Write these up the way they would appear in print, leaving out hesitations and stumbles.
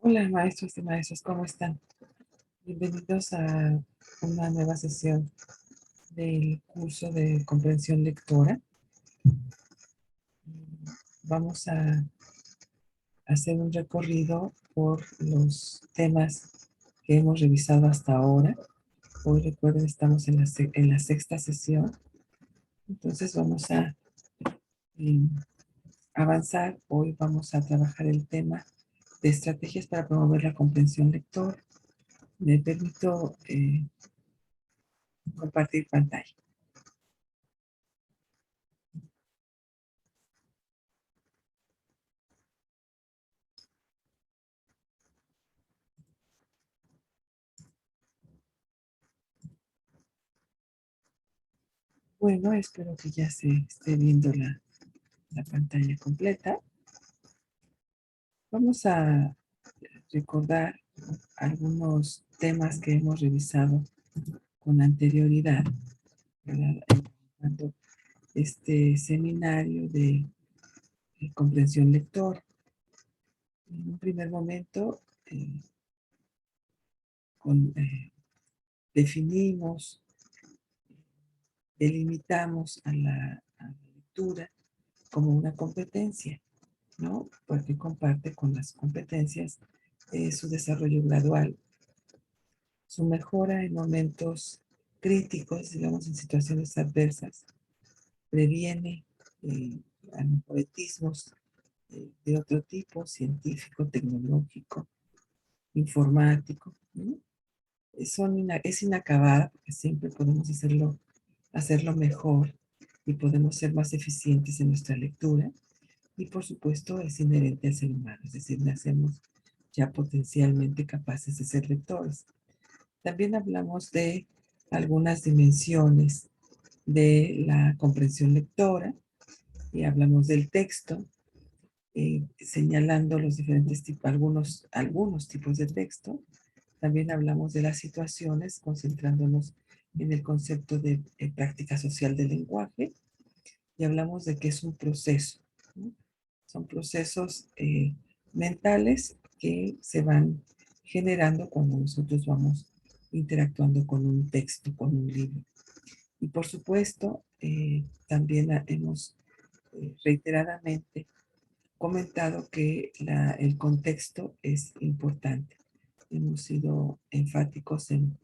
Hola maestros y maestras, ¿cómo están? Bienvenidos a una nueva sesión del curso de comprensión lectora. Vamos a hacer un recorrido por los temas que hemos revisado hasta ahora. Hoy recuerden, estamos en la sexta sesión, entonces vamos a eh, avanzar. Hoy vamos a trabajar el tema de estrategias para promover la comprensión lectora. Me permito compartir pantalla. Bueno, espero que ya se esté viendo la pantalla completa. Vamos a recordar algunos temas que hemos revisado con anterioridad, ¿verdad? Tanto este seminario de comprensión lectora. En un primer momento, definimos, delimitamos a la lectura como una competencia, ¿no? Porque comparte con las competencias su desarrollo gradual, su mejora en momentos críticos, digamos, en situaciones adversas, previene eh, analfabetismos de otro tipo, científico, tecnológico, informático, ¿no? Es inacabada porque siempre podemos hacerlo mejor y podemos ser más eficientes en nuestra lectura. Y por supuesto es inherente al ser humano, es decir, nacemos ya potencialmente capaces de ser lectores. También hablamos de algunas dimensiones de la comprensión lectora y hablamos del texto, señalando los diferentes tipos, algunos tipos de texto. También hablamos de las situaciones, concentrándonos en el concepto de práctica social del lenguaje, y hablamos de que es un proceso, ¿no? Son procesos mentales que se van generando cuando nosotros vamos interactuando con un texto, con un libro. Y por supuesto, también hemos reiteradamente comentado que el contexto es importante. Hemos sido enfáticos en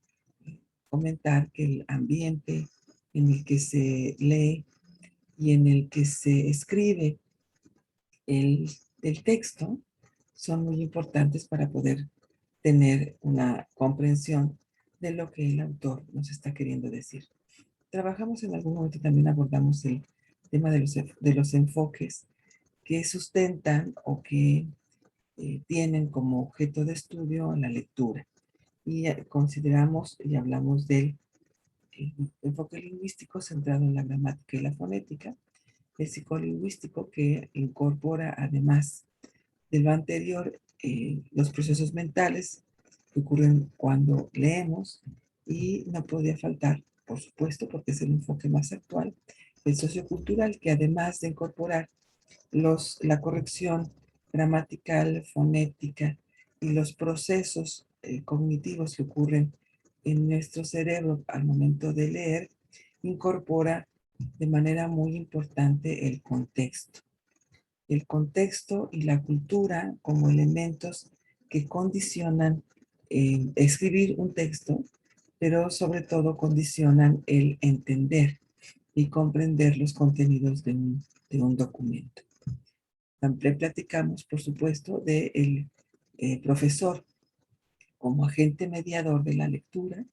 comentar que el ambiente en el que se lee y en el que se escribe el, el texto son muy importantes para poder tener una comprensión de lo que el autor nos está queriendo decir. Trabajamos en algún momento, también abordamos el tema de los enfoques que sustentan o que tienen como objeto de estudio la lectura. Y consideramos y hablamos del enfoque lingüístico centrado en la gramática y la fonética, el psicolingüístico que incorpora, además de lo anterior, los procesos mentales que ocurren cuando leemos, y no podía faltar, por supuesto, porque es el enfoque más actual, el sociocultural, que además de incorporar la corrección gramatical, fonética y los procesos cognitivos que ocurren en nuestro cerebro al momento de leer, incorpora de manera muy importante el contexto y la cultura como elementos que condicionan escribir un texto, pero sobre todo condicionan el entender y comprender los contenidos de un documento. También platicamos, por supuesto, del profesor como agente mediador de la lectura,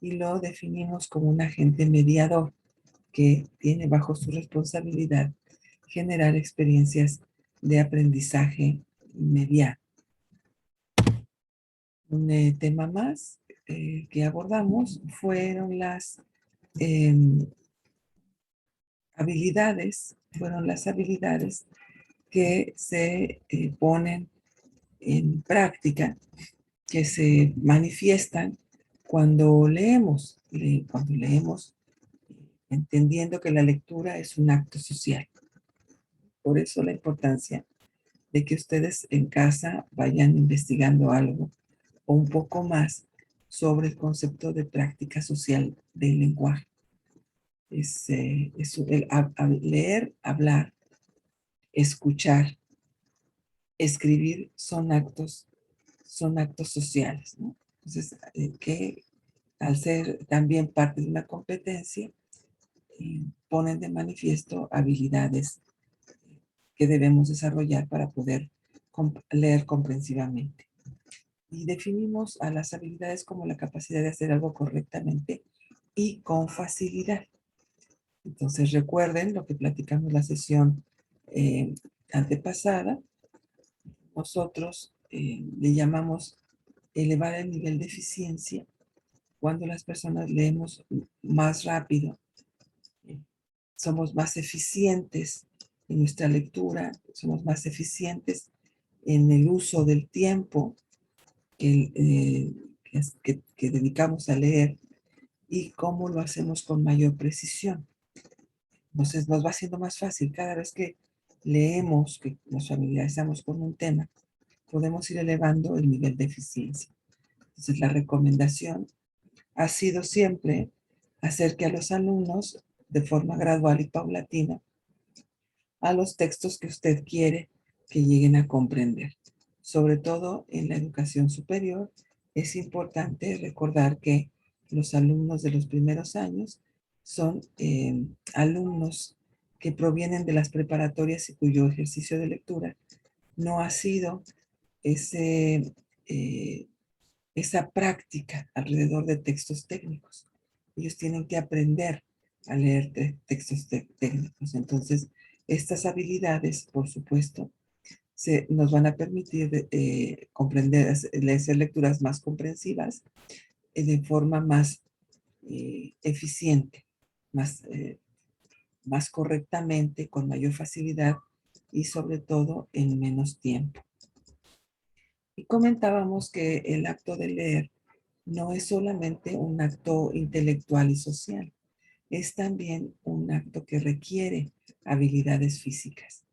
y lo definimos como un agente mediador que tiene bajo su responsabilidad generar experiencias de aprendizaje inmediato. Un tema más que abordamos fueron eh, las habilidades que se ponen en práctica, que se manifiestan cuando leemos, entendiendo que la lectura es un acto social. Por eso la importancia de que ustedes en casa vayan investigando algo o un poco más sobre el concepto de práctica social del lenguaje. Es leer, hablar, escuchar, escribir son actos sociales, ¿no? Entonces, que al ser también parte de una competencia, ponen de manifiesto habilidades que debemos desarrollar para poder leer comprensivamente. Y definimos a las habilidades como la capacidad de hacer algo correctamente y con facilidad. Entonces recuerden lo que platicamos en la sesión antepasada. Nosotros le llamamos elevar el nivel de eficiencia cuando las personas leemos más rápido. Somos más eficientes en nuestra lectura, somos más eficientes en el uso del tiempo que dedicamos a leer y cómo lo hacemos con mayor precisión. Entonces nos va siendo más fácil cada vez que leemos, que nos familiarizamos con un tema, podemos ir elevando el nivel de eficiencia. Entonces la recomendación ha sido siempre acerque a los alumnos de forma gradual y paulatina a los textos que usted quiere que lleguen a comprender. Sobre todo en la educación superior, es importante recordar que los alumnos de los primeros años son alumnos que provienen de las preparatorias y cuyo ejercicio de lectura no ha sido ese, eh, esa práctica alrededor de textos técnicos. Ellos tienen que aprender a leer textos técnicos. Entonces, estas habilidades, por supuesto, nos van a permitir comprender, hacer lecturas más comprensivas de forma más eficiente, más, más correctamente, con mayor facilidad y sobre todo en menos tiempo. Y comentábamos que el acto de leer no es solamente un acto intelectual y social, es también un acto que requiere habilidades físicas.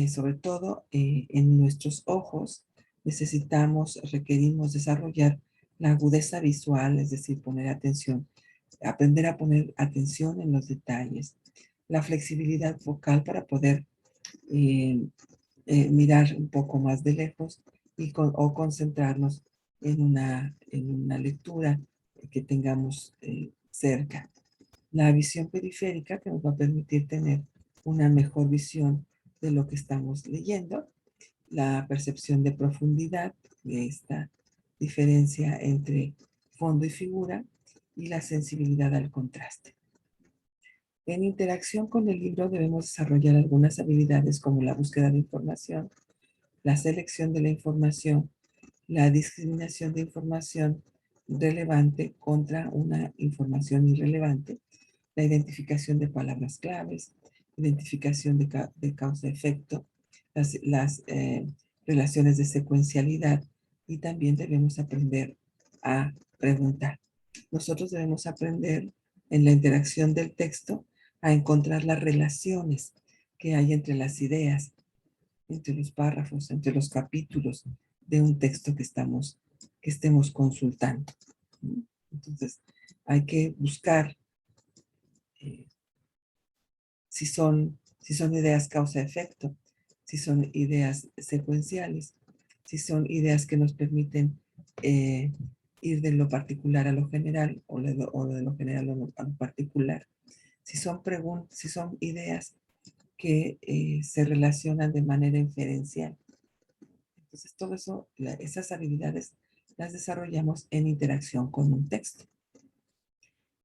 Sobre todo en nuestros ojos requerimos desarrollar la agudeza visual, es decir, aprender a poner atención en los detalles, la flexibilidad focal para poder eh, mirar un poco más de lejos o concentrarnos en una lectura que tengamos cerca. La visión periférica que nos va a permitir tener una mejor visión de lo que estamos leyendo, la percepción de profundidad, de esta diferencia entre fondo y figura, y la sensibilidad al contraste. En interacción con el libro debemos desarrollar algunas habilidades como la búsqueda de información, la selección de la información, la discriminación de información relevante contra una información irrelevante, la identificación de palabras claves, identificación de causa-efecto, las relaciones de secuencialidad y también debemos aprender a preguntar. Nosotros debemos aprender en la interacción del texto a encontrar las relaciones que hay entre las ideas, entre los párrafos, entre los capítulos de un texto que estemos consultando. Entonces, hay que buscar eh, si son ideas causa-efecto, si son ideas secuenciales, si son ideas que nos permiten ir de lo particular a lo general o de lo general a lo particular. Si son ideas que se relacionan de manera inferencial. Entonces, todo eso, esas habilidades las desarrollamos en interacción con un texto.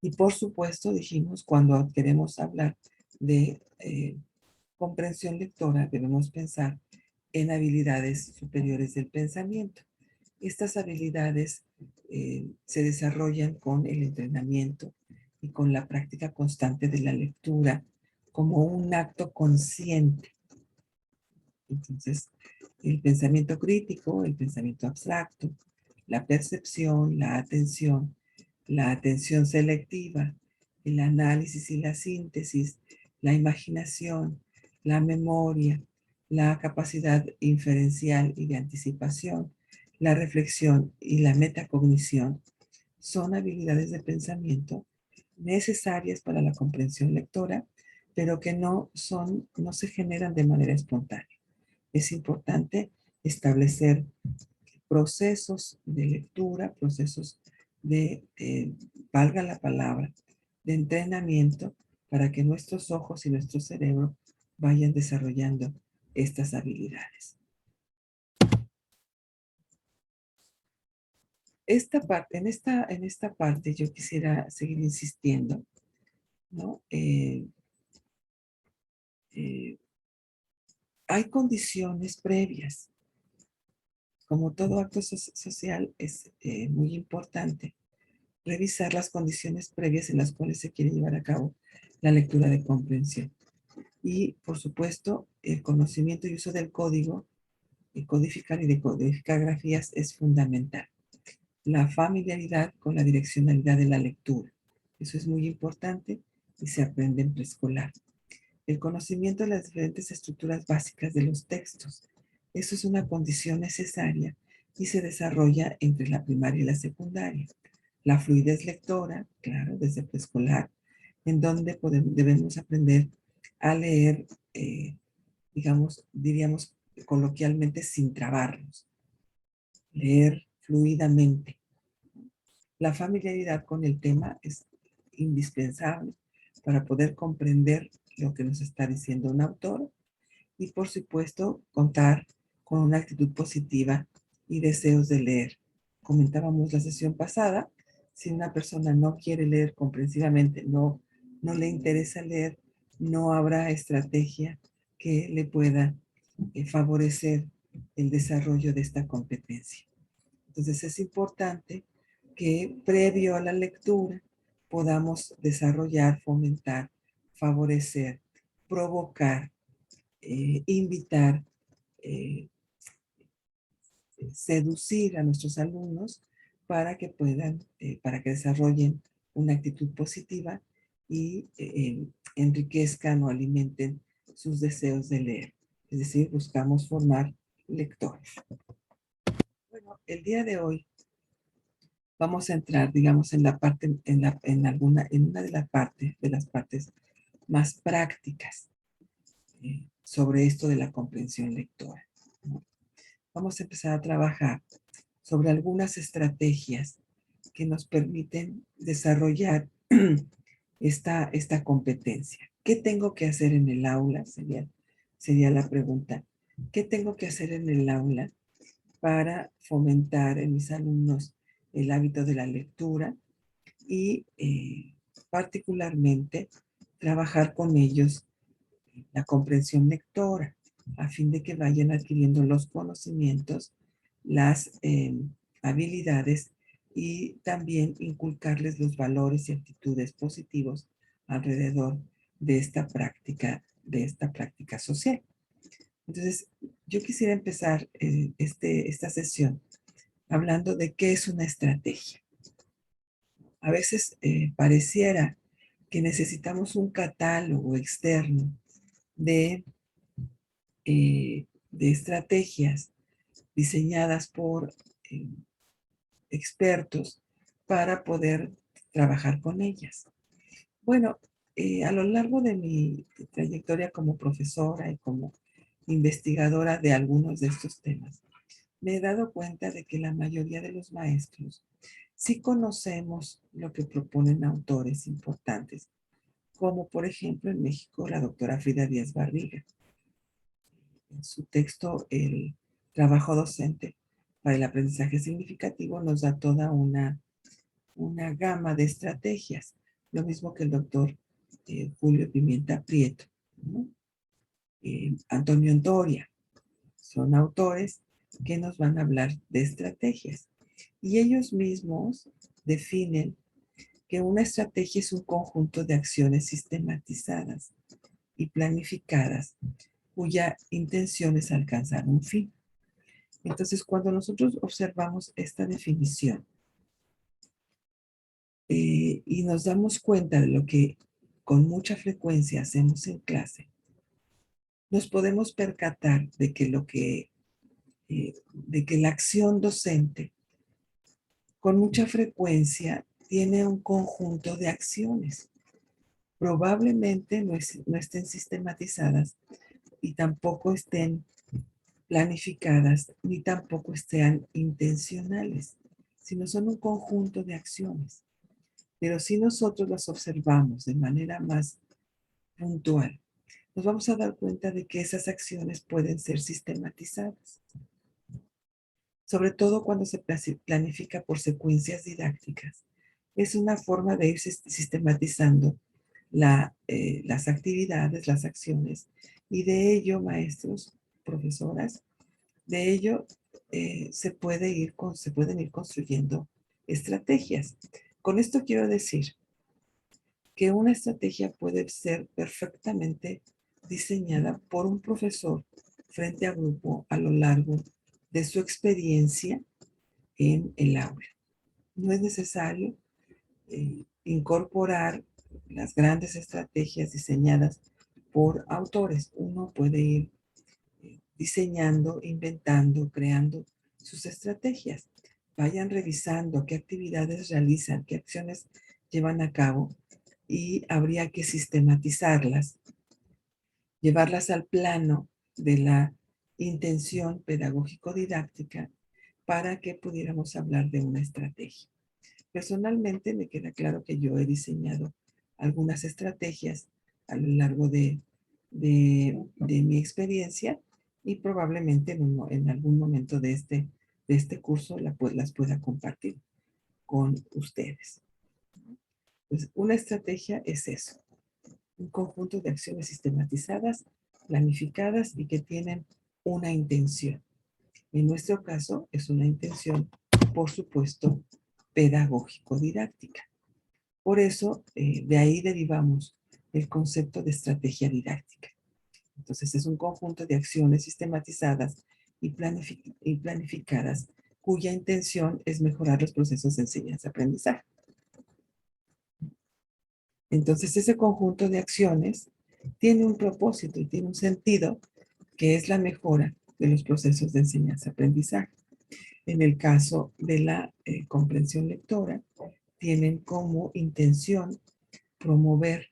Y por supuesto, dijimos, cuando queremos hablar de comprensión lectora, debemos pensar en habilidades superiores del pensamiento. Estas habilidades se desarrollan con el entrenamiento y con la práctica constante de la lectura como un acto consciente. Entonces, el pensamiento crítico, el pensamiento abstracto, la percepción, la atención selectiva, el análisis y la síntesis, la imaginación, la memoria, la capacidad inferencial y de anticipación, la reflexión y la metacognición son habilidades de pensamiento necesarias para la comprensión lectora, pero que no se generan de manera espontánea. Es importante establecer procesos de lectura, procesos de, valga la palabra, de entrenamiento para que nuestros ojos y nuestro cerebro vayan desarrollando estas habilidades. En esta parte yo quisiera seguir insistiendo, ¿no? Hay condiciones previas. Como todo acto social, es muy importante revisar las condiciones previas en las cuales se quiere llevar a cabo la lectura de comprensión. Y, por supuesto, el conocimiento y uso del código, y codificar y decodificar grafías es fundamental. La familiaridad con la direccionalidad de la lectura. Eso es muy importante y se aprende en preescolar. El conocimiento de las diferentes estructuras básicas de los textos. Eso es una condición necesaria y se desarrolla entre la primaria y la secundaria. La fluidez lectora, claro, desde preescolar, en donde debemos aprender a leer, diríamos coloquialmente, sin trabarnos, leer fluidamente. La familiaridad con el tema es indispensable para poder comprender lo que nos está diciendo un autor y, por supuesto, contar con una actitud positiva y deseos de leer. Comentábamos la sesión pasada, si una persona no quiere leer comprensivamente, no le interesa leer, no habrá estrategia que le pueda favorecer el desarrollo de esta competencia. Entonces es importante que previo a la lectura podamos desarrollar, fomentar, favorecer, provocar, invitar, eh, seducir a nuestros alumnos para que para que desarrollen una actitud positiva y enriquezcan o alimenten sus deseos de leer. Es decir, buscamos formar lectores. Bueno, el día de hoy vamos a entrar, digamos, en la parte, en una de las partes más prácticas sobre esto de la comprensión lectora, ¿no? Vamos a empezar a trabajar sobre algunas estrategias que nos permiten desarrollar esta competencia. ¿Qué tengo que hacer en el aula? Sería la pregunta. ¿Qué tengo que hacer en el aula para fomentar en mis alumnos el hábito de la lectura y particularmente trabajar con ellos la comprensión lectora a fin de que vayan adquiriendo los conocimientos, las habilidades y también inculcarles los valores y actitudes positivos alrededor de esta práctica social? Entonces, yo quisiera empezar esta sesión hablando de qué es una estrategia. A veces pareciera que necesitamos un catálogo externo de, de estrategias diseñadas por expertos para poder trabajar con ellas. Bueno, a lo largo de mi trayectoria como profesora y como investigadora de algunos de estos temas, me he dado cuenta de que la mayoría de los maestros sí conocemos lo que proponen autores importantes, como por ejemplo en México la doctora Frida Díaz Barriga. En su texto, El trabajo docente para el aprendizaje significativo, nos da toda una gama de estrategias, lo mismo que el doctor Julio Pimienta Prieto, ¿no? Antonio Antoria, son autores que nos van a hablar de estrategias. Y ellos mismos definen que una estrategia es un conjunto de acciones sistematizadas y planificadas cuya intención es alcanzar un fin. Entonces, cuando nosotros observamos esta definición y nos damos cuenta de lo que con mucha frecuencia hacemos en clase, nos podemos percatar de que de que la acción docente con mucha frecuencia tiene un conjunto de acciones. Probablemente no estén sistematizadas y tampoco estén planificadas, ni tampoco estén intencionales, sino son un conjunto de acciones. Pero si nosotros las observamos de manera más puntual, nos vamos a dar cuenta de que esas acciones pueden ser sistematizadas, sobre todo cuando se planifica por secuencias didácticas. Es una forma de ir sistematizando las actividades, las acciones, y de ello, maestros, profesoras, de ello se pueden ir construyendo estrategias. Con esto quiero decir que una estrategia puede ser perfectamente diseñada por un profesor frente a grupo a lo largo de su experiencia en el aula. No es necesario incorporar las grandes estrategias diseñadas por autores. Uno puede ir diseñando, inventando, creando sus estrategias. Vayan revisando qué actividades realizan, qué acciones llevan a cabo y habría que sistematizarlas, llevarlas al plano de la intención pedagógico-didáctica para que pudiéramos hablar de una estrategia. Personalmente me queda claro que yo he diseñado algunas estrategias a lo largo de mi experiencia y probablemente en algún momento de este curso las pueda compartir con ustedes. Pues una estrategia es eso, un conjunto de acciones sistematizadas, planificadas y que tienen una intención. En nuestro caso es una intención, por supuesto, pedagógico-didáctica. Por eso, de ahí derivamos el concepto de estrategia didáctica. Entonces, es un conjunto de acciones sistematizadas y planificadas cuya intención es mejorar los procesos de enseñanza-aprendizaje. Entonces, ese conjunto de acciones tiene un propósito y tiene un sentido que es la mejora de los procesos de enseñanza-aprendizaje. En el caso de la comprensión lectora, tienen como intención promover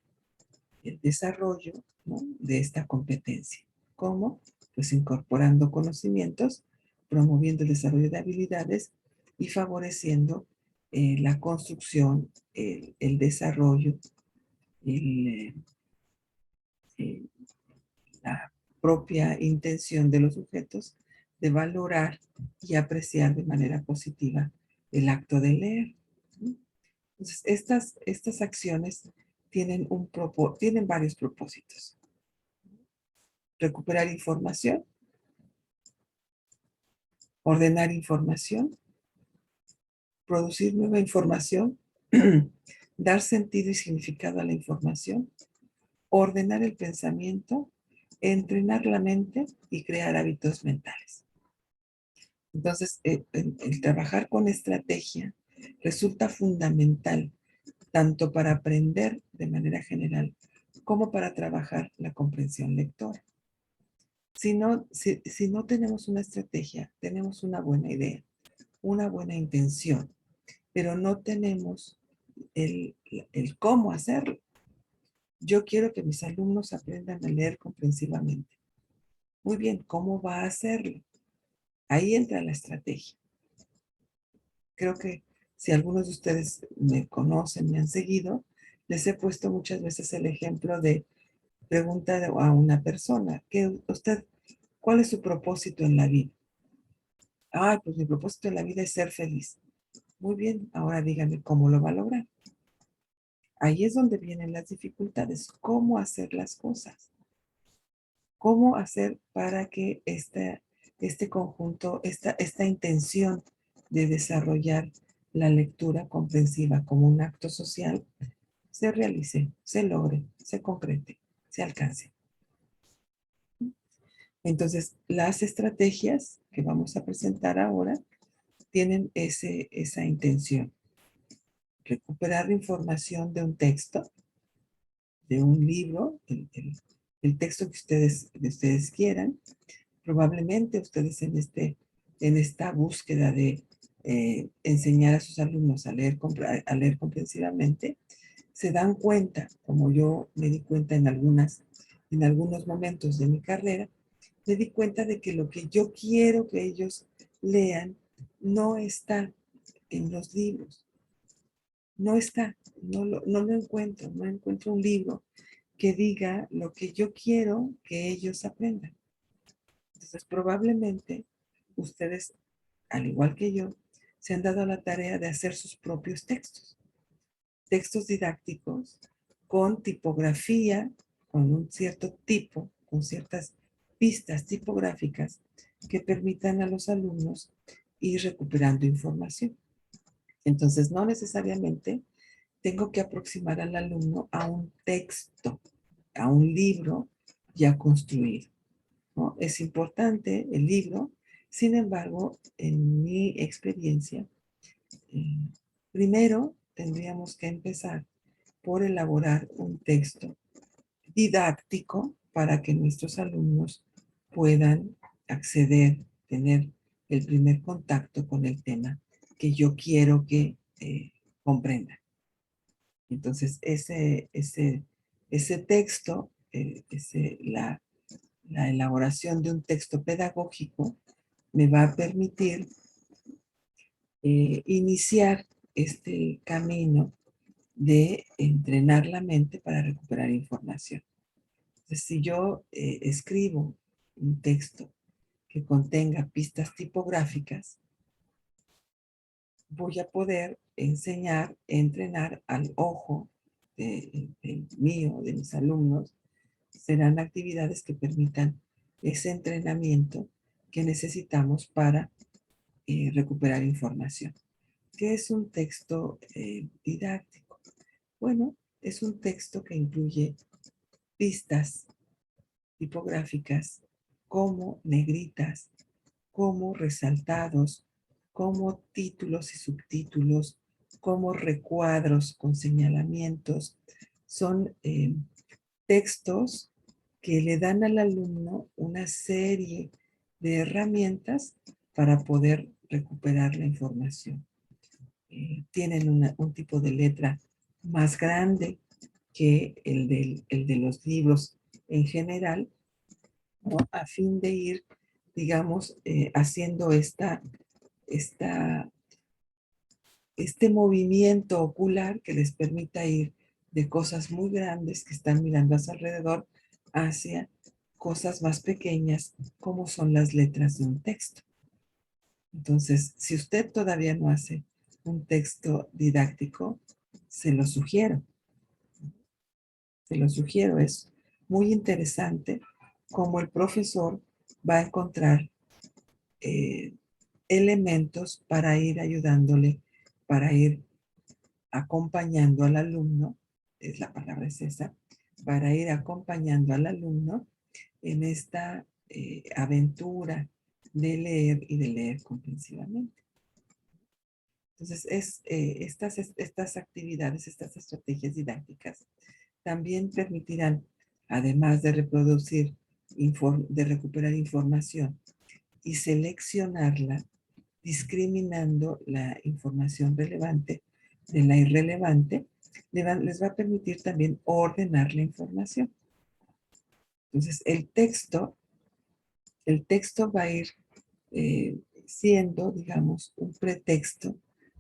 el desarrollo, ¿no?, de esta competencia. ¿Cómo? Pues incorporando conocimientos, promoviendo el desarrollo de habilidades y favoreciendo la construcción, el desarrollo, el, eh, la propia intención de los sujetos de valorar y apreciar de manera positiva el acto de leer. Entonces, estas acciones tienen varios propósitos. Recuperar información, ordenar información, producir nueva información, dar sentido y significado a la información, ordenar el pensamiento, entrenar la mente y crear hábitos mentales. Entonces, el trabajar con estrategia resulta fundamental tanto para aprender de manera general como para trabajar la comprensión lectora. Si no tenemos una estrategia, tenemos una buena idea, una buena intención, pero no tenemos el, el cómo hacerlo. Yo quiero que mis alumnos aprendan a leer comprensivamente. Muy bien, ¿cómo va a hacerlo? Ahí entra la estrategia. Creo que si algunos de ustedes me conocen, me han seguido, les he puesto muchas veces el ejemplo de preguntar a una persona, ¿cuál es su propósito en la vida? Ah, pues mi propósito en la vida es ser feliz. Muy bien, ahora dígame cómo lo va a lograr. Ahí es donde vienen las dificultades. ¿Cómo hacer las cosas? ¿Cómo hacer para que este conjunto, esta intención de desarrollar la lectura comprensiva como un acto social se realice, se logre, se concrete, se alcance? Entonces, las estrategias que vamos a presentar ahora tienen esa intención. Recuperar la información de un texto, de un libro, el texto que ustedes quieran. Probablemente ustedes en esta búsqueda de enseñar a sus alumnos a leer comprensivamente, se dan cuenta, como yo me di cuenta en algunos momentos de mi carrera, me di cuenta de que lo que yo quiero que ellos lean no está en los libros. No está, no lo encuentro, no encuentro un libro que diga lo que yo quiero que ellos aprendan. Entonces, probablemente ustedes, al igual que yo, se han dado la tarea de hacer sus propios textos didácticos con tipografía, con un cierto tipo, con ciertas pistas tipográficas que permitan a los alumnos ir recuperando información. Entonces, no necesariamente tengo que aproximar al alumno a un texto, a un libro ya construido, ¿no? Es importante el libro, sin embargo, en mi experiencia, eh, primero tendríamos que empezar por elaborar un texto didáctico para que nuestros alumnos puedan acceder, tener el primer contacto con el tema que yo quiero que comprendan. Entonces, ese texto, la elaboración de un texto pedagógico me va a permitir iniciar este camino de entrenar la mente para recuperar información. Entonces, si yo escribo un texto que contenga pistas tipográficas, voy a poder enseñar, entrenar al ojo de mío, de mis alumnos. Serán actividades que permitan ese entrenamiento que necesitamos para recuperar información. ¿Qué es un texto didáctico? Bueno, es un texto que incluye pistas tipográficas como negritas, como resaltados, como títulos y subtítulos, como recuadros con señalamientos. Son textos que le dan al alumno una serie de herramientas para poder recuperar la información. Tienen un tipo de letra más grande que el de los libros en general, ¿no? A fin de ir, digamos, haciendo esta, este movimiento ocular que les permita ir de cosas muy grandes que están mirando a su alrededor hacia cosas más pequeñas como son las letras de un texto. Entonces, si usted todavía no hace un texto didáctico, se lo sugiero. Se lo sugiero, es muy interesante cómo el profesor va a encontrar eh, elementos para ir ayudándole, para ir acompañando al alumno, es la palabra es esa, para ir acompañando al alumno en esta aventura de leer y de leer comprensivamente. Entonces, estas actividades, estas estrategias didácticas también permitirán, además de de recuperar información y seleccionarla, discriminando la información relevante de la irrelevante, les va a permitir también ordenar la información. Entonces, el texto va a ir siendo, digamos, un pretexto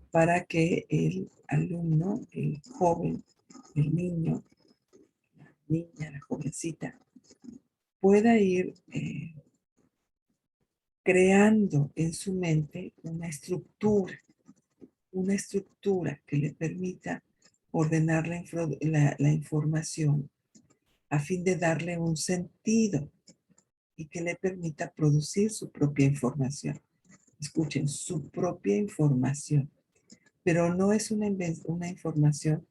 para que el alumno, el joven, el niño, la niña, la jovencita, pueda ir creando en su mente una estructura que le permita ordenar la información a fin de darle un sentido y que le permita producir su propia información. Escuchen, su propia información, pero no es una información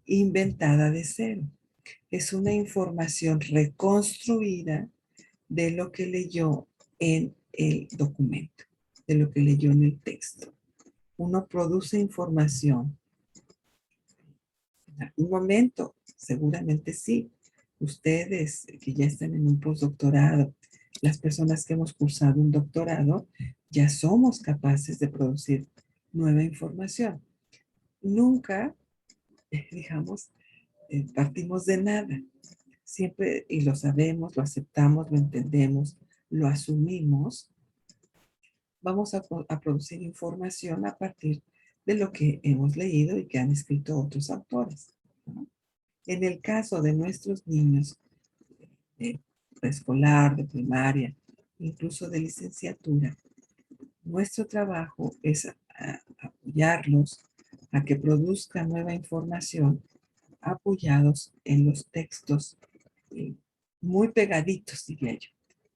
inventada de cero. Es una información reconstruida de lo que leyó en el documento, de lo que leyó en el texto. Uno produce información en algún momento, seguramente sí, ustedes que ya están en un postdoctorado, las personas que hemos cursado un doctorado, ya somos capaces de producir nueva información. Nunca, digamos, partimos de nada. Siempre, y lo sabemos, lo aceptamos, lo entendemos, lo asumimos, vamos a producir información a partir de lo que hemos leído y que han escrito otros autores, ¿no? En el caso de nuestros niños de preescolar, de primaria, incluso de licenciatura, nuestro trabajo es apoyarlos a que produzcan nueva información apoyados en los textos eh, muy pegaditos, diría yo,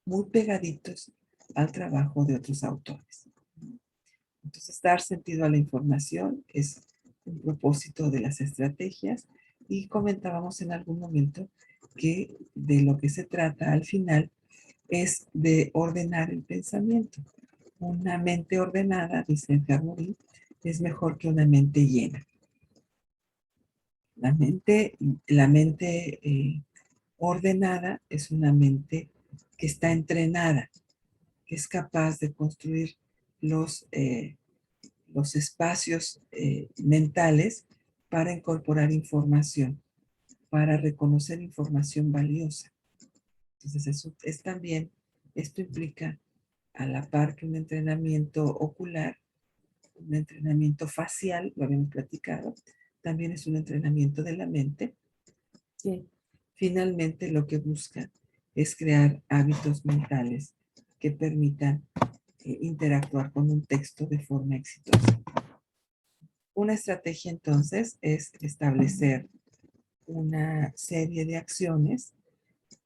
muy pegaditos al trabajo de otros autores. Entonces, dar sentido a la información es un propósito de las estrategias y comentábamos en algún momento que de lo que se trata al final es de ordenar el pensamiento. Una mente ordenada, dice Edgar Morin, es mejor que una mente llena. La mente ordenada es una mente que está entrenada, que es capaz de construir los, eh, los espacios mentales para incorporar información, para reconocer información valiosa. Entonces, eso es también, esto implica a la par que un entrenamiento ocular, un entrenamiento facial, lo habíamos platicado, también es un entrenamiento de la mente, que finalmente lo que busca es crear hábitos mentales que permitan interactuar con un texto de forma exitosa. Una estrategia entonces es establecer una serie de acciones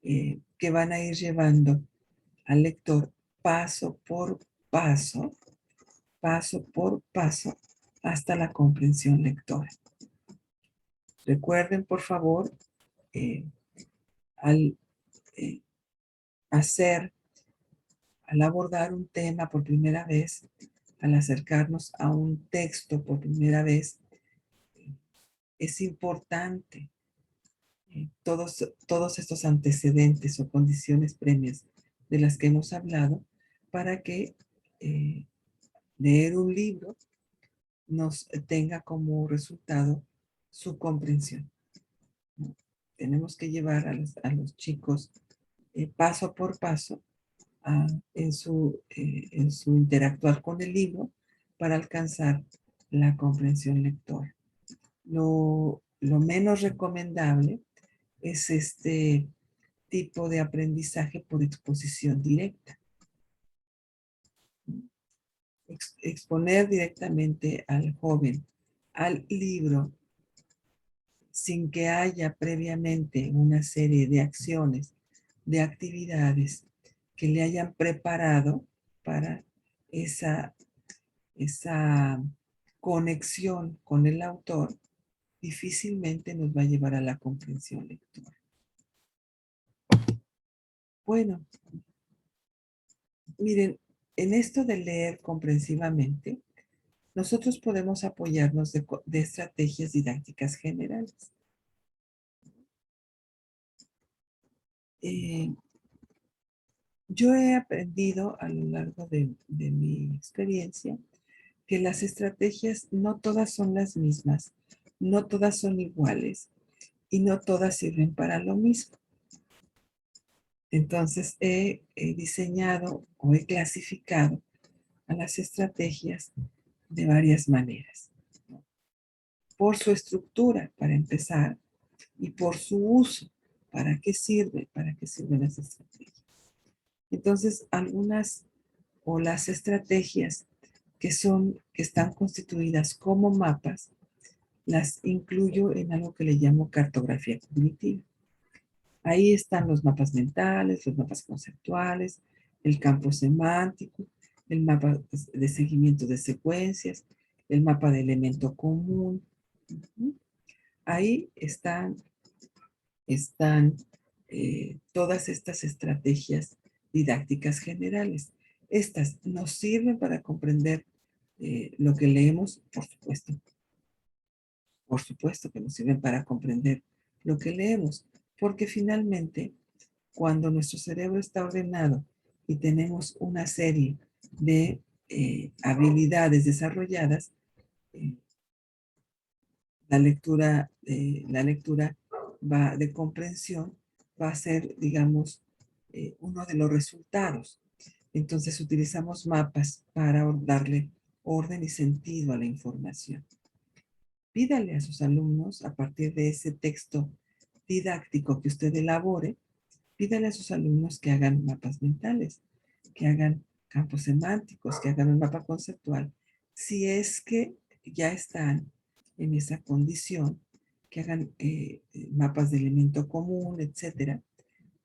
que van a ir llevando al lector paso, paso por paso, hasta la comprensión lectora. Recuerden, por favor, eh, al eh, hacer, al abordar un tema por primera vez, al acercarnos a un texto por primera vez, es importante todos estos antecedentes o condiciones previas de las que hemos hablado para que eh, leer un libro nos tenga como resultado su comprensión, ¿no? Tenemos que llevar a los chicos paso por paso en su interactuar con el libro para alcanzar la comprensión lectora. Lo menos recomendable es este tipo de aprendizaje por exposición directa. Exponer directamente al joven al libro sin que haya previamente una serie de acciones, de actividades que le hayan preparado para esa, esa conexión con el autor, difícilmente nos va a llevar a la comprensión lectora. Bueno, miren, en esto de leer comprensivamente, nosotros podemos apoyarnos de estrategias didácticas generales. Eh, yo he aprendido a lo largo de mi experiencia que las estrategias no todas son las mismas, no todas son iguales y no todas sirven para lo mismo. Entonces he diseñado o he clasificado a las estrategias de varias maneras, ¿no? Por su estructura, para empezar, y por su uso. ¿Para qué sirve? ¿Para qué sirven las estrategias? Entonces, algunas o las estrategias que están constituidas como mapas, las incluyo en algo que le llamo cartografía cognitiva. Ahí están los mapas mentales, los mapas conceptuales, el campo semántico, el mapa de seguimiento de secuencias, el mapa de elemento común. Ahí están todas estas estrategias didácticas generales. Estas nos sirven para comprender lo que leemos, por supuesto que nos sirven para comprender lo que leemos, porque finalmente, cuando nuestro cerebro está ordenado y tenemos una serie de habilidades desarrolladas, eh, la lectura de comprensión va a ser, digamos, uno de los resultados. Entonces utilizamos mapas para darle orden y sentido a la información. Pídale a sus alumnos, a partir de ese texto didáctico que usted elabore, pídale a sus alumnos que hagan mapas mentales, que hagan campos semánticos, que hagan un mapa conceptual. Si es que ya están en esa condición, que hagan mapas de elemento común, etcétera,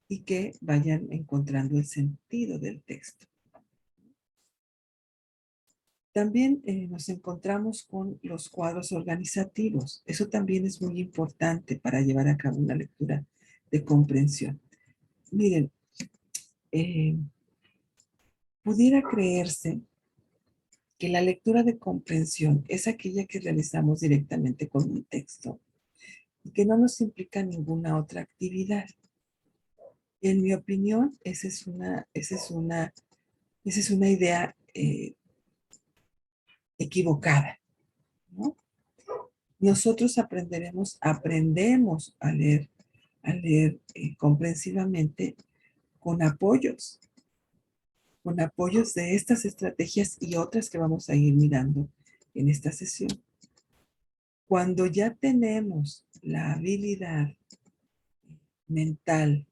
y que vayan encontrando el sentido del texto. También nos encontramos con los cuadros organizativos. Eso también es muy importante para llevar a cabo una lectura de comprensión. Miren, eh, pudiera creerse que la lectura de comprensión es aquella que realizamos directamente con un texto y que no nos implica ninguna otra actividad. En mi opinión, esa es una idea equivocada, ¿no? Nosotros aprendemos a leer comprensivamente con con apoyos de estas estrategias y otras que vamos a ir mirando en esta sesión. Cuando ya tenemos la habilidad mental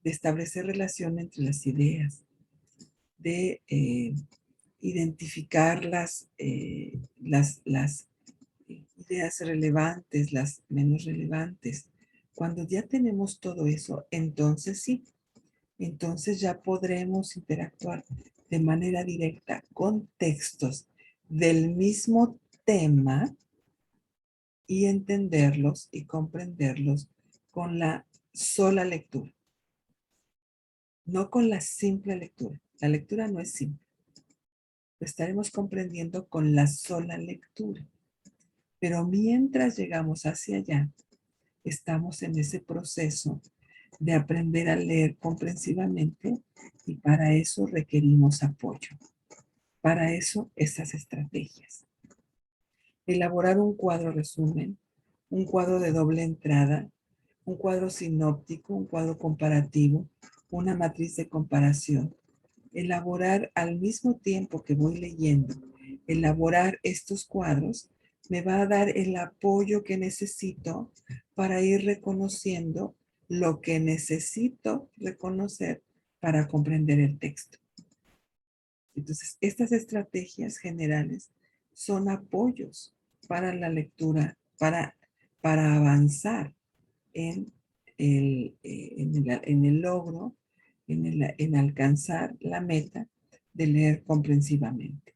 de establecer relación entre las ideas, de identificar las ideas relevantes, las menos relevantes. Cuando ya tenemos todo eso, entonces sí, entonces ya podremos interactuar de manera directa con textos del mismo tema y entenderlos y comprenderlos con la sola lectura, no con la simple lectura. La lectura no es simple. Lo estaremos comprendiendo con la sola lectura. Pero mientras llegamos hacia allá, estamos en ese proceso de aprender a leer comprensivamente y para eso requerimos apoyo. Para eso, estas estrategias. Elaborar un cuadro resumen, un cuadro de doble entrada, un cuadro sinóptico, un cuadro comparativo, una matriz de comparación. Elaborar al mismo tiempo que voy leyendo, elaborar estos cuadros me va a dar el apoyo que necesito para ir reconociendo lo que necesito reconocer para comprender el texto. Entonces, estas estrategias generales son apoyos para la lectura, para avanzar en en el logro, en alcanzar la meta de leer comprensivamente.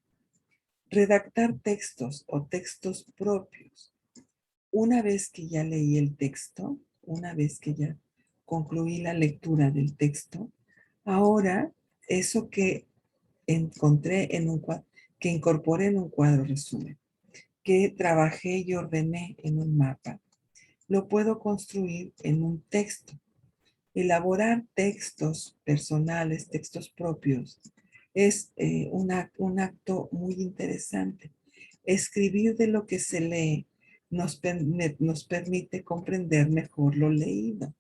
Redactar textos o textos propios. Una vez que ya leí el texto, una vez que ya concluí la lectura del texto, ahora eso que encontré en un cuadro, que incorporé en un cuadro resumen, que trabajé y ordené en un mapa, lo puedo construir en un texto. Elaborar textos personales, textos propios, es un acto muy interesante. Escribir de lo que se lee nos permite comprender mejor lo leído.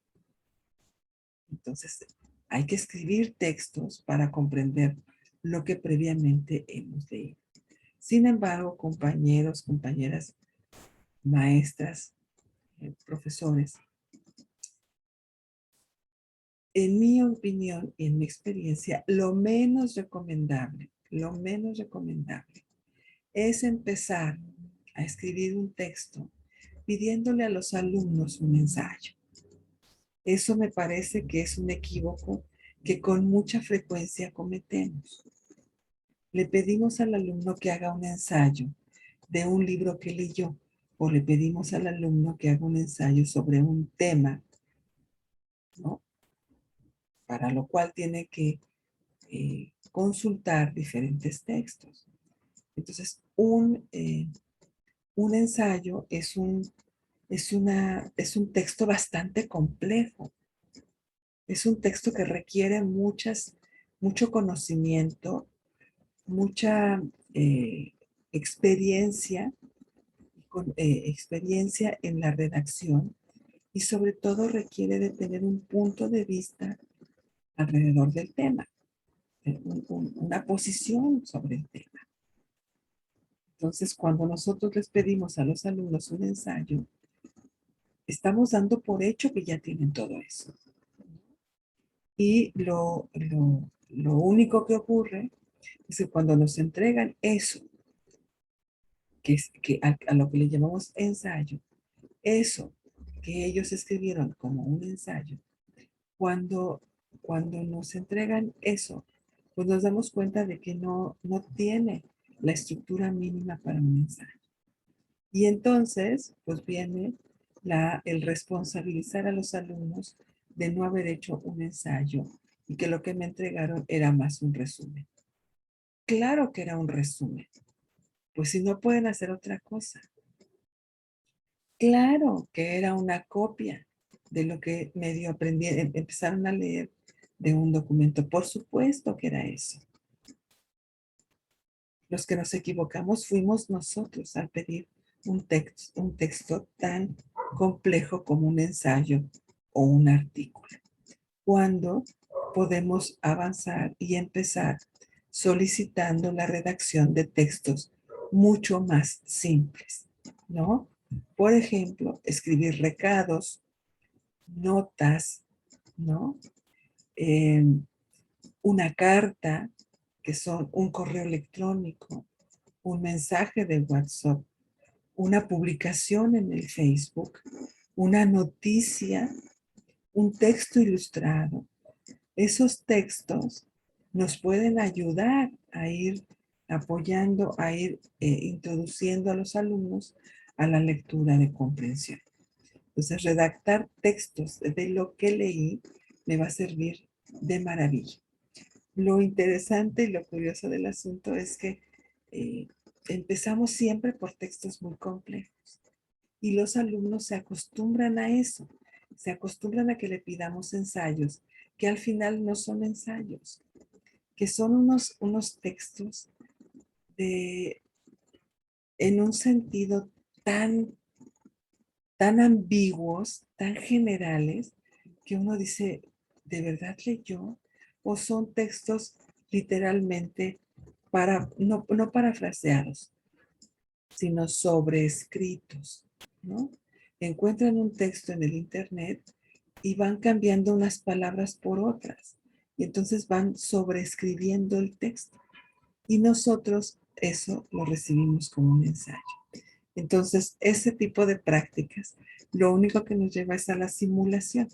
Entonces, hay que escribir textos para comprender lo que previamente hemos leído. Sin embargo, compañeros, compañeras, maestras, profesores, en mi opinión y en mi experiencia, lo menos recomendable es empezar a escribir un texto pidiéndole a los alumnos un ensayo. Eso me parece que es un equívoco que con mucha frecuencia cometemos. Le pedimos al alumno que haga un ensayo de un libro que leyó o le pedimos al alumno que haga un ensayo sobre un tema, ¿no? Para lo cual tiene que consultar diferentes textos. Entonces, un ensayo es un texto bastante complejo. Es un texto que requiere mucho conocimiento, mucha experiencia, experiencia en la redacción y sobre todo requiere de tener un punto de vista alrededor del tema, una posición sobre el tema. Entonces, cuando nosotros les pedimos a los alumnos un ensayo, estamos dando por hecho que ya tienen todo eso. Y lo único que ocurre es que cuando nos entregan eso, que a lo que le llamamos ensayo, eso que ellos escribieron como un ensayo, cuando, cuando nos entregan eso, pues nos damos cuenta de que no tiene la estructura mínima para un ensayo. Y entonces, pues viene el responsabilizar a los alumnos de no haber hecho un ensayo y que lo que me entregaron era más un resumen. Claro que era un resumen, pues si no pueden hacer otra cosa. Claro que era una copia de lo que medio aprendieron, empezaron a leer de un documento. Por supuesto que era eso. Los que nos equivocamos fuimos nosotros al pedir un texto tan complejo como un ensayo o un artículo. Cuando podemos avanzar y empezar solicitando la redacción de textos mucho más simples, ¿no? Por ejemplo, escribir recados, notas, ¿no? Eh, una carta, que son un correo electrónico, un mensaje de WhatsApp, una publicación en el Facebook, una noticia, un texto ilustrado. Esos textos nos pueden ayudar a ir apoyando, a ir introduciendo a los alumnos a la lectura de comprensión. Entonces, redactar textos de lo que leí me va a servir de maravilla. Lo interesante y lo curioso del asunto es que eh, empezamos siempre por textos muy complejos y los alumnos se acostumbran a eso, se acostumbran a que le pidamos ensayos que al final no son ensayos, que son unos textos de, en un sentido tan, tan ambiguos, tan generales, que uno dice, ¿de verdad leyó? ¿O son textos literalmente no parafraseados, sino sobreescritos, ¿no? Encuentran un texto en el internet y van cambiando unas palabras por otras. Y entonces van sobreescribiendo el texto. Y nosotros eso lo recibimos como un ensayo. Entonces, ese tipo de prácticas, lo único que nos lleva es a la simulación.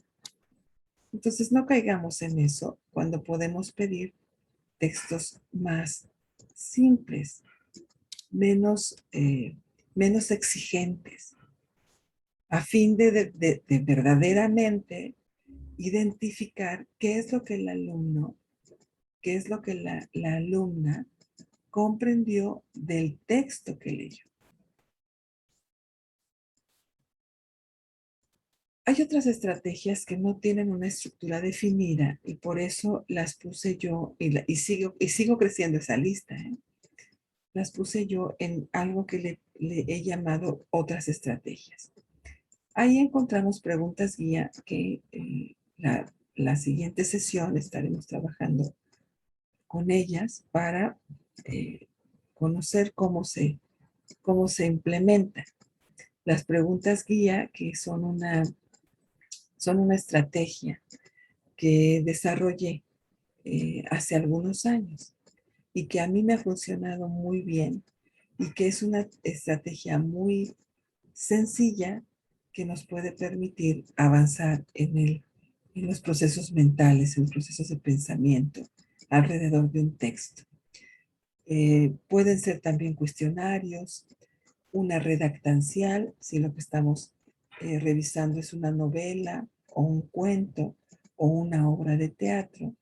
Entonces, no caigamos en eso cuando podemos pedir textos más simples, menos exigentes, a fin de verdaderamente identificar qué es lo que el alumno, qué es lo que la alumna comprendió del texto que leyó. Hay otras estrategias que no tienen una estructura definida y por eso las puse yo y sigo creciendo esa lista. Las puse yo en algo que le he llamado otras estrategias. Ahí encontramos preguntas guía que la siguiente sesión estaremos trabajando con ellas para conocer cómo se implementa. Las preguntas guía, que son una estrategia que desarrollé hace algunos años y que a mí me ha funcionado muy bien y que es una estrategia muy sencilla que nos puede permitir avanzar en los procesos mentales, en los procesos de pensamiento alrededor de un texto. Pueden ser también cuestionarios, una redactancial, si lo que estamos revisando es una novela o un cuento o una obra de teatro.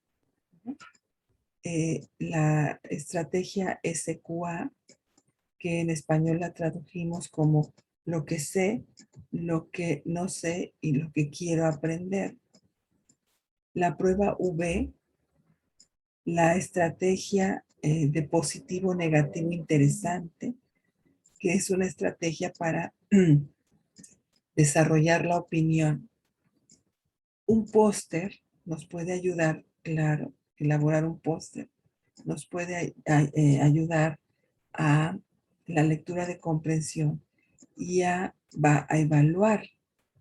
La estrategia SQA, que en español la tradujimos como lo que sé, lo que no sé y lo que quiero aprender. La prueba V, la estrategia de positivo, negativo, interesante, que es una estrategia para desarrollar la opinión. Un póster nos puede ayudar, claro, elaborar un póster nos puede ayudar a la lectura de comprensión y a evaluar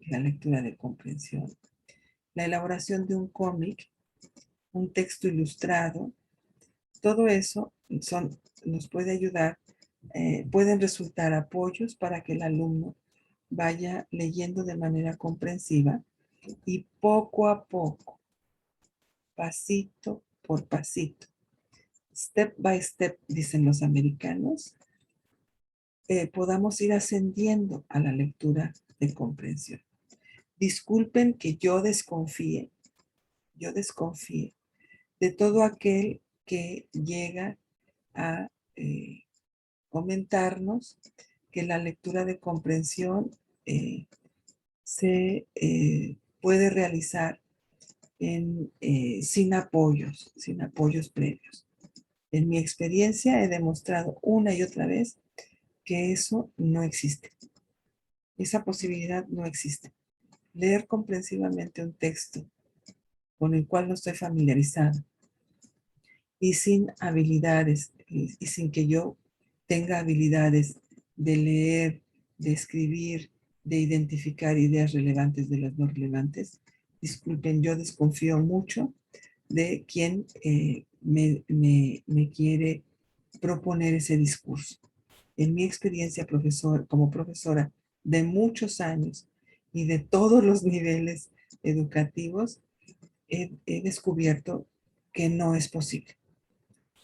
la lectura de comprensión. La elaboración de un cómic, un texto ilustrado, todo eso nos puede ayudar, pueden resultar apoyos para que el alumno vaya leyendo de manera comprensiva y poco a poco, pasito por pasito, step by step, dicen los americanos, podamos ir ascendiendo a la lectura de comprensión. Disculpen que yo desconfíe de todo aquel que llega a comentarnos que la lectura de comprensión se puede realizar sin apoyos previos. En mi experiencia he demostrado una y otra vez que eso no existe. Esa posibilidad no existe. Leer comprensivamente un texto con el cual no estoy familiarizado y sin habilidades y sin que yo tenga habilidades de leer, de escribir, de identificar ideas relevantes de las no relevantes. Disculpen, yo desconfío mucho de quien me quiere proponer ese discurso. En mi experiencia como profesora de muchos años y de todos los niveles educativos, he descubierto que no es posible.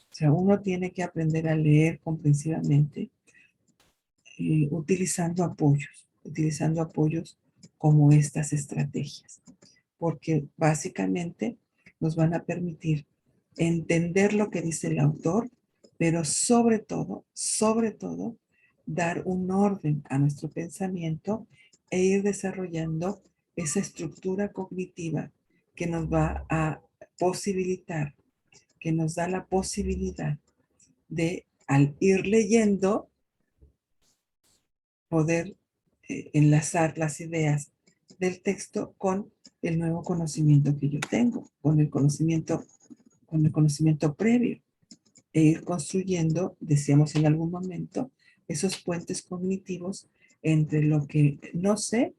O sea, uno tiene que aprender a leer comprensivamente utilizando apoyos como estas estrategias, porque básicamente nos van a permitir entender lo que dice el autor, pero sobre todo, dar un orden a nuestro pensamiento e ir desarrollando esa estructura cognitiva que nos va a posibilitar, que nos da la posibilidad de, al ir leyendo, poder enlazar las ideas del texto con el nuevo conocimiento que yo tengo, con el conocimiento previo, e ir construyendo, decíamos en algún momento, esos puentes cognitivos entre lo que no sé,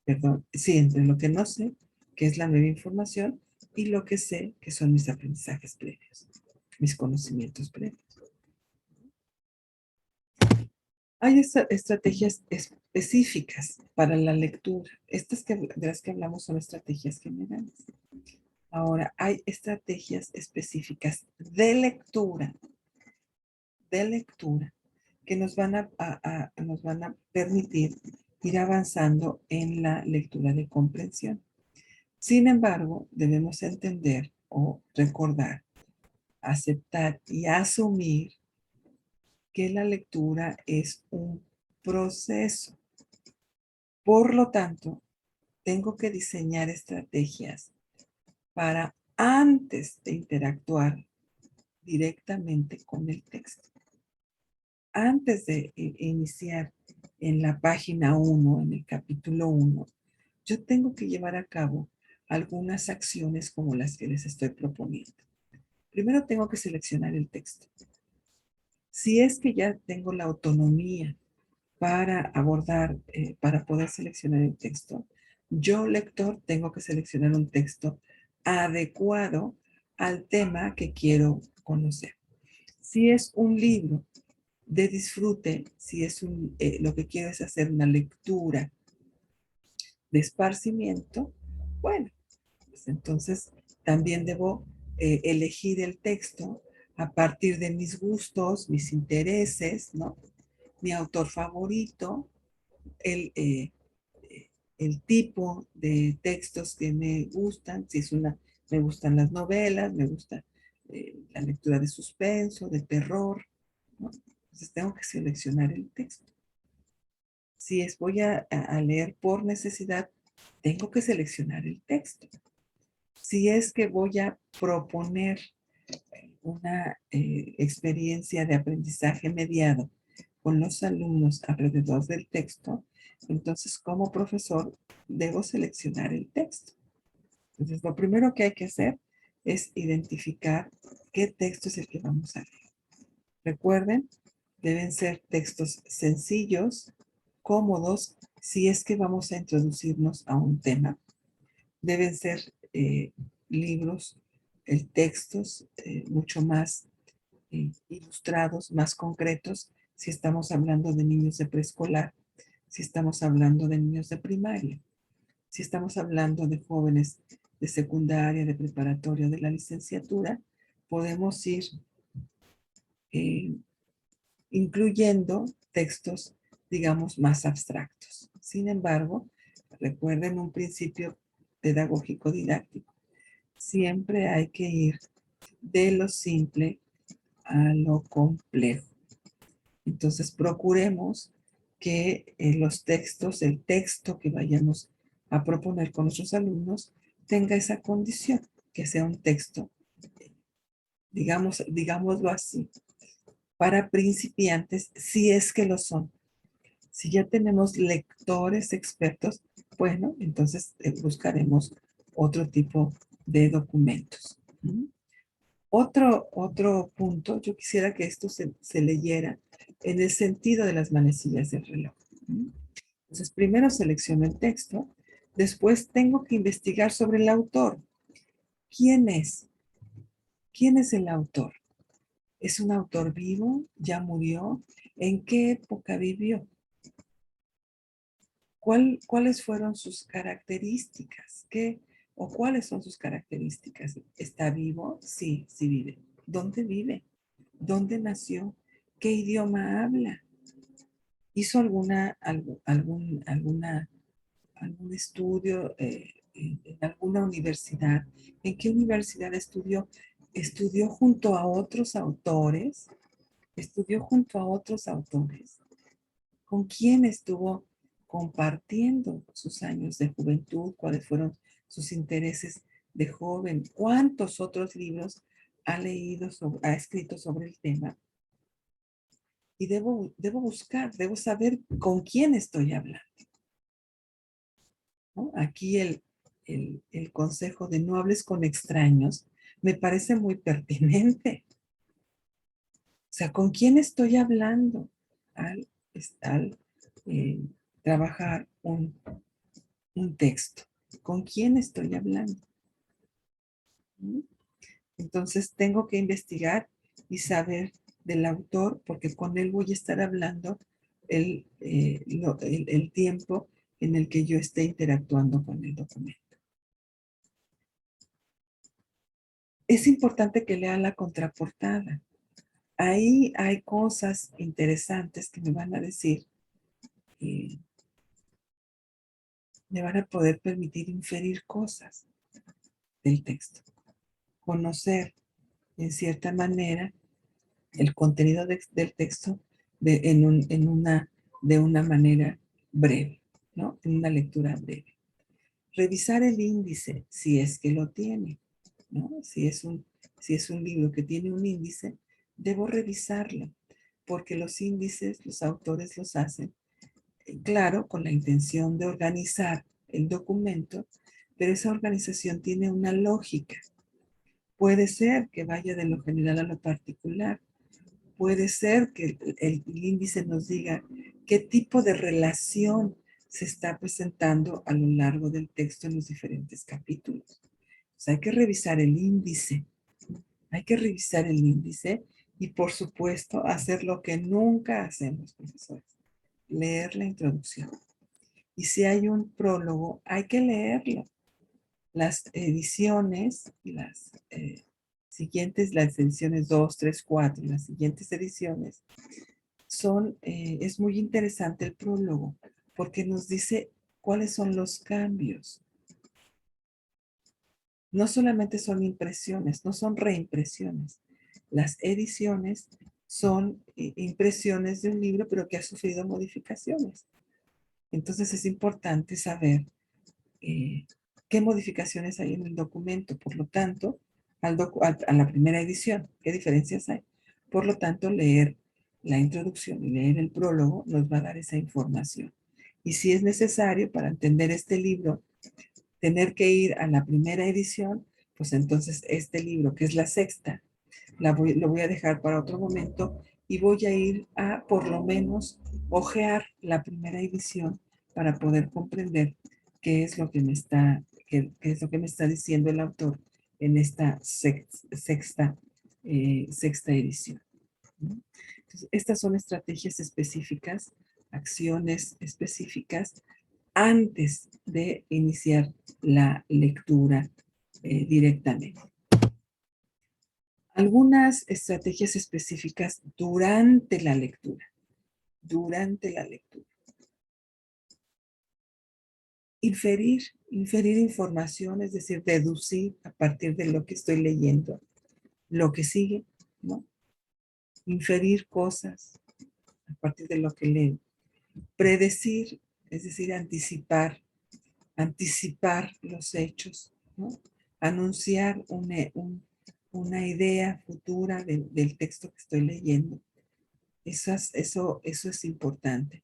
perdón, sí, entre lo que no sé, que es la nueva información, y lo que sé, que son mis aprendizajes previos, mis conocimientos previos. Hay estrategias específicas para la lectura. De las que hablamos son estrategias generales. Ahora, hay estrategias específicas de lectura, que nos van a permitir ir avanzando en la lectura de comprensión. Sin embargo, debemos entender o recordar, aceptar y asumir que la lectura es un proceso. Por lo tanto, tengo que diseñar estrategias para antes de interactuar directamente con el texto. Antes de iniciar en la página 1, en el capítulo 1, yo tengo que llevar a cabo algunas acciones como las que les estoy proponiendo. Primero tengo que seleccionar el texto. Si es que ya tengo la autonomía para para poder seleccionar el texto, yo, lector, tengo que seleccionar un texto adecuado al tema que quiero conocer. Si es un libro de disfrute, si es lo que quiero es hacer una lectura de esparcimiento, bueno, pues entonces también debo elegir el texto a partir de mis gustos, mis intereses, ¿no? Mi autor favorito, el, eh, el tipo de textos que me gustan, si es me gustan las novelas, me gusta la lectura de suspenso, de terror, ¿no? Entonces tengo que seleccionar el texto. Si voy a leer por necesidad, tengo que seleccionar el texto. Si es que voy a proponer una experiencia de aprendizaje mediado con los alumnos alrededor del texto, entonces como profesor debo seleccionar el texto. Entonces lo primero que hay que hacer es identificar qué texto es el que vamos a leer. Recuerden, deben ser textos sencillos, cómodos, si es que vamos a introducirnos a un tema. Deben ser libros, textos mucho más ilustrados, más concretos, si estamos hablando de niños de preescolar, si estamos hablando de niños de primaria, si estamos hablando de jóvenes de secundaria, de preparatoria, de la licenciatura, podemos ir eh, incluyendo textos, digamos, más abstractos. Sin embargo, recuerden un principio pedagógico didáctico. Siempre hay que ir de lo simple a lo complejo. Entonces, procuremos que los textos, el texto que vayamos a proponer con nuestros alumnos, tenga esa condición, que sea un texto, digámoslo así, para principiantes, si es que lo son. Si ya tenemos lectores expertos, bueno, entonces buscaremos otro tipo de documentos. Otro punto, yo quisiera que esto se leyera en el sentido de las manecillas del reloj. Entonces, primero selecciono el texto, después tengo que investigar sobre el autor. ¿Quién es? ¿Quién es el autor? ¿Es un autor vivo? ¿Ya murió? ¿En qué época vivió? ¿Cuáles fueron sus características? ¿O cuáles son sus características? ¿Está vivo? Sí, sí vive. ¿Dónde vive? ¿Dónde nació? ¿Qué idioma habla? ¿Hizo algún estudio en alguna universidad? ¿En qué universidad estudió? ¿Estudió junto a otros autores? ¿Estudió junto a otros autores? ¿Con quién estuvo compartiendo sus años de juventud? ¿Cuáles fueron sus intereses de joven? ¿Cuántos otros libros ha leído, ha escrito sobre el tema? Y debo saber con quién estoy hablando, ¿no? Aquí el consejo de no hables con extraños me parece muy pertinente. O sea, ¿con quién estoy hablando al eh, trabajar un texto? ¿Con quién estoy hablando? ¿Mm? Entonces tengo que investigar y saber del autor, porque con él voy a estar hablando el tiempo en el que yo esté interactuando con el documento. Es importante que lean la contraportada. Ahí hay cosas interesantes que me van a decir, eh, me van a poder permitir inferir cosas del texto, conocer en cierta manera el contenido del texto de una manera breve, ¿no? En una lectura breve. Revisar el índice, si es que lo tiene, ¿no? Si es un libro que tiene un índice, debo revisarlo, porque los índices, los autores los hacen, claro, con la intención de organizar el documento, pero esa organización tiene una lógica. Puede ser que vaya de lo general a lo particular. Puede ser que el índice nos diga qué tipo de relación se está presentando a lo largo del texto en los diferentes capítulos. O sea, hay que revisar el índice. Hay que revisar el índice y, por supuesto, hacer lo que nunca hacemos, profesores. Leer la introducción. Y si hay un prólogo, hay que leerlo. Las ediciones, las ediciones 2, 3, 4, las siguientes ediciones, es muy interesante el prólogo, porque nos dice cuáles son los cambios. No solamente son impresiones, no son reimpresiones. Las ediciones son impresiones de un libro, pero que ha sufrido modificaciones. Entonces es importante saber qué modificaciones hay en el documento. Por lo tanto, a la primera edición, qué diferencias hay. Por lo tanto, leer la introducción y leer el prólogo nos va a dar esa información. Y si es necesario para entender este libro, tener que ir a la primera edición, pues entonces este libro, que es la sexta, lo voy a dejar para otro momento y voy a ir a por lo menos ojear la primera edición para poder comprender qué es lo que me está, qué es lo que me está diciendo el autor en esta sexta edición. Entonces, estas son estrategias específicas, acciones específicas antes de iniciar la lectura directamente. Algunas estrategias específicas durante la lectura. Durante la lectura. Inferir información, es decir, deducir a partir de lo que estoy leyendo, lo que sigue, ¿no? Inferir cosas a partir de lo que leo. Predecir, es decir, anticipar los hechos, ¿no? Anunciar una idea futura del texto que estoy leyendo. Eso es importante.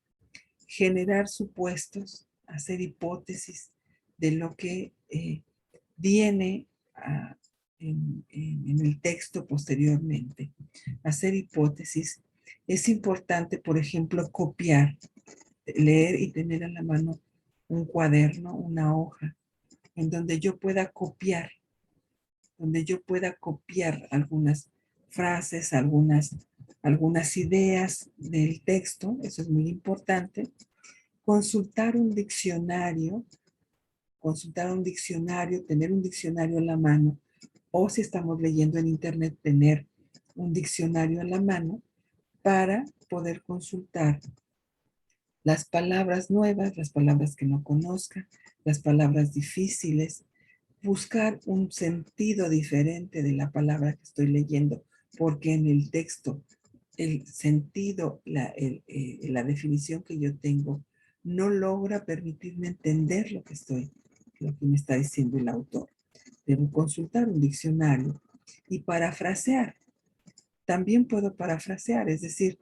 Generar supuestos, hacer hipótesis de lo que viene en el texto posteriormente. Hacer hipótesis. Es importante, por ejemplo, copiar, leer y tener a la mano un cuaderno, una hoja, en donde yo pueda copiar algunas frases, algunas ideas del texto, eso es muy importante. Consultar un diccionario, tener un diccionario a la mano, o si estamos leyendo en internet, tener un diccionario a la mano para poder consultar las palabras nuevas, las palabras que no conozca, las palabras difíciles, buscar un sentido diferente de la palabra que estoy leyendo, porque en el texto el sentido, la definición que yo tengo, no logra permitirme entender lo que me está diciendo el autor. Debo consultar un diccionario y parafrasear. También puedo parafrasear, es decir,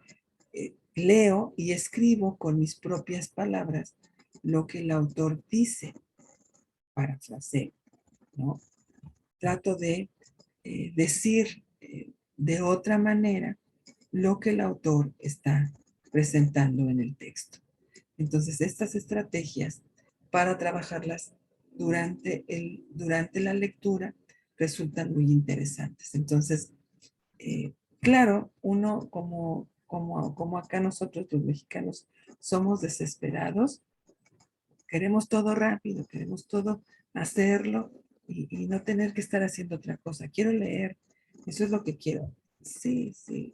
leo y escribo con mis propias palabras lo que el autor dice, parafraseo, ¿no? Trato de decir de otra manera lo que el autor está presentando en el texto. Entonces, estas estrategias para trabajarlas durante la lectura resultan muy interesantes. Entonces, claro, uno como acá nosotros los mexicanos somos desesperados, queremos todo rápido, queremos todo hacerlo y no tener que estar haciendo otra cosa. Quiero leer, eso es lo que quiero. Sí, sí,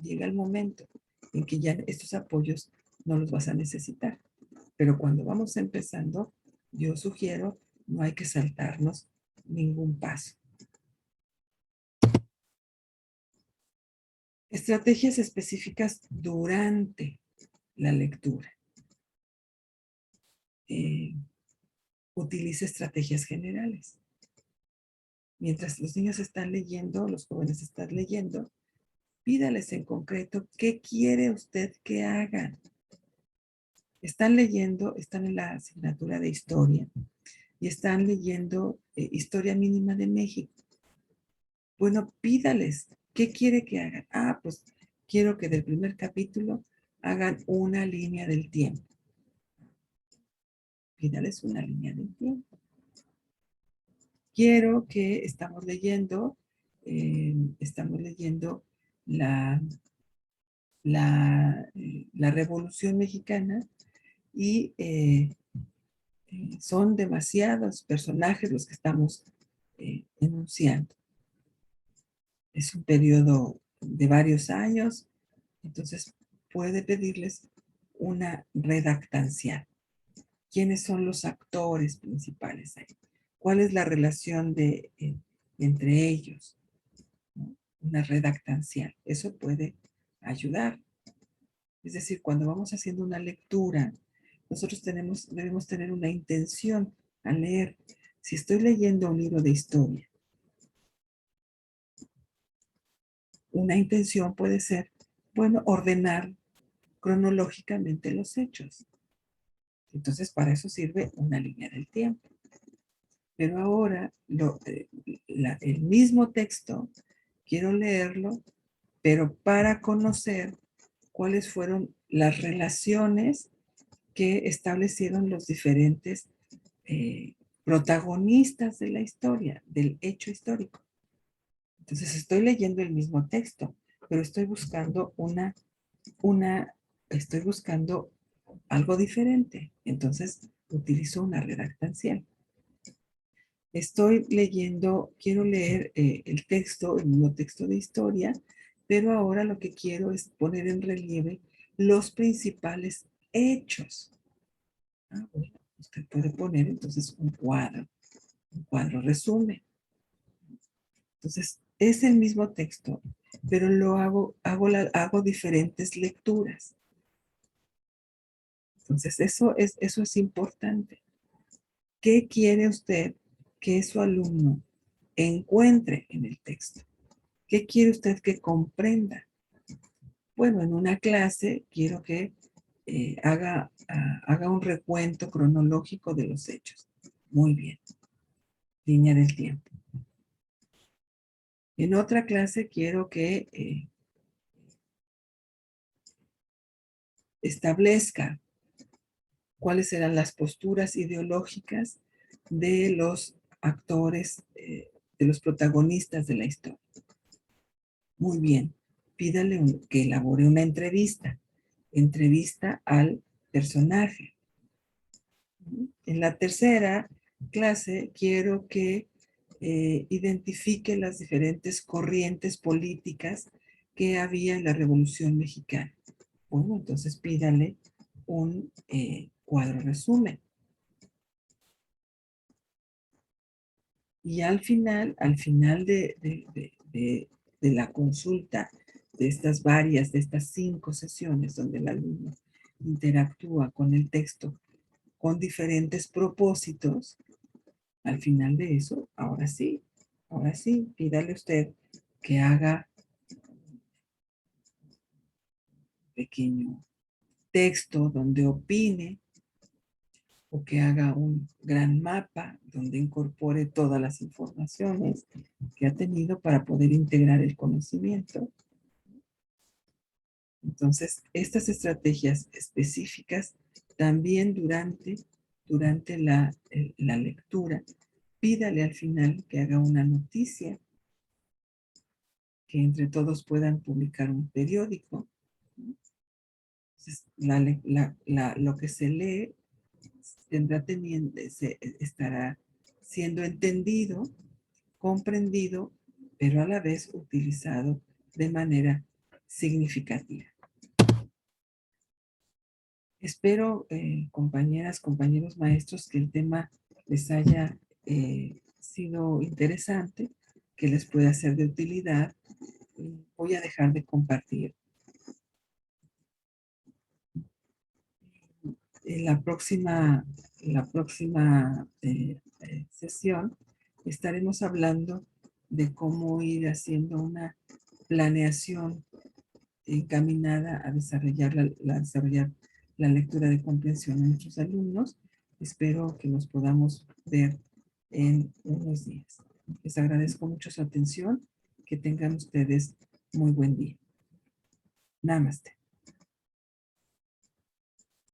llega el momento en que ya estos apoyos no los vas a necesitar. Pero cuando vamos empezando, yo sugiero, no hay que saltarnos ningún paso. Estrategias específicas durante la lectura. Utiliza estrategias generales. Mientras los niños están leyendo, los jóvenes están leyendo, pídales en concreto qué quiere usted que hagan. Están leyendo, están en la asignatura de historia y están leyendo Historia Mínima de México. Bueno, pídales, ¿qué quiere que hagan? Ah, pues quiero que del primer capítulo hagan una línea del tiempo. Pídales una línea del tiempo. Quiero que estamos leyendo la, la Revolución Mexicana y son demasiados personajes los que estamos enunciando. Es un periodo de varios años, entonces puede pedirles una redactancial. ¿Quiénes son los actores principales ahí? ¿Cuál es la relación entre ellos? ¿No? Una redactancial. Eso puede ayudar. Es decir, cuando vamos haciendo una lectura, nosotros debemos tener una intención al leer. Si estoy leyendo un libro de historia, una intención puede ser, bueno, ordenar cronológicamente los hechos. Entonces, para eso sirve una línea del tiempo. Pero ahora, el mismo texto, quiero leerlo, pero para conocer cuáles fueron las relaciones que establecieron los diferentes protagonistas de la historia, del hecho histórico. Entonces, estoy leyendo el mismo texto, pero estoy buscando estoy buscando algo diferente. Entonces, utilizo una redactancial. Estoy leyendo, quiero leer el texto, el mismo texto de historia, pero ahora lo que quiero es poner en relieve los principales hechos. Ah, bueno, usted puede poner entonces un cuadro resumen. Entonces, es el mismo texto, pero hago diferentes lecturas. Entonces, eso es importante. ¿Qué quiere usted que su alumno encuentre en el texto? ¿Qué quiere usted que comprenda? Bueno, en una clase quiero que haga un recuento cronológico de los hechos. Muy bien. Línea del tiempo. En otra clase quiero que establezca cuáles eran las posturas ideológicas de los actores, de los protagonistas de la historia. Muy bien, pídale que elabore una entrevista al personaje. En la tercera clase quiero que identifique las diferentes corrientes políticas que había en la Revolución Mexicana. Bueno, entonces pídale un cuadro resumen. Y al final de la consulta de de estas 5 sesiones donde el alumno interactúa con el texto con diferentes propósitos, al final de eso, ahora sí, pídale usted que haga un pequeño texto donde opine o que haga un gran mapa donde incorpore todas las informaciones que ha tenido para poder integrar el conocimiento. Entonces, estas estrategias específicas también durante la lectura, pídale al final que haga una noticia, que entre todos puedan publicar un periódico. Entonces, lo que se lee estará siendo entendido, comprendido, pero a la vez utilizado de manera significativa. Espero, compañeras, compañeros maestros, que el tema les haya sido interesante, que les pueda ser de utilidad. Voy a dejar de compartir. En la próxima sesión estaremos hablando de cómo ir haciendo una planeación encaminada a desarrollar desarrollar la lectura de comprensión en nuestros alumnos. Espero que nos podamos ver en unos días. Les agradezco mucho su atención. Que tengan ustedes muy buen día. Namaste.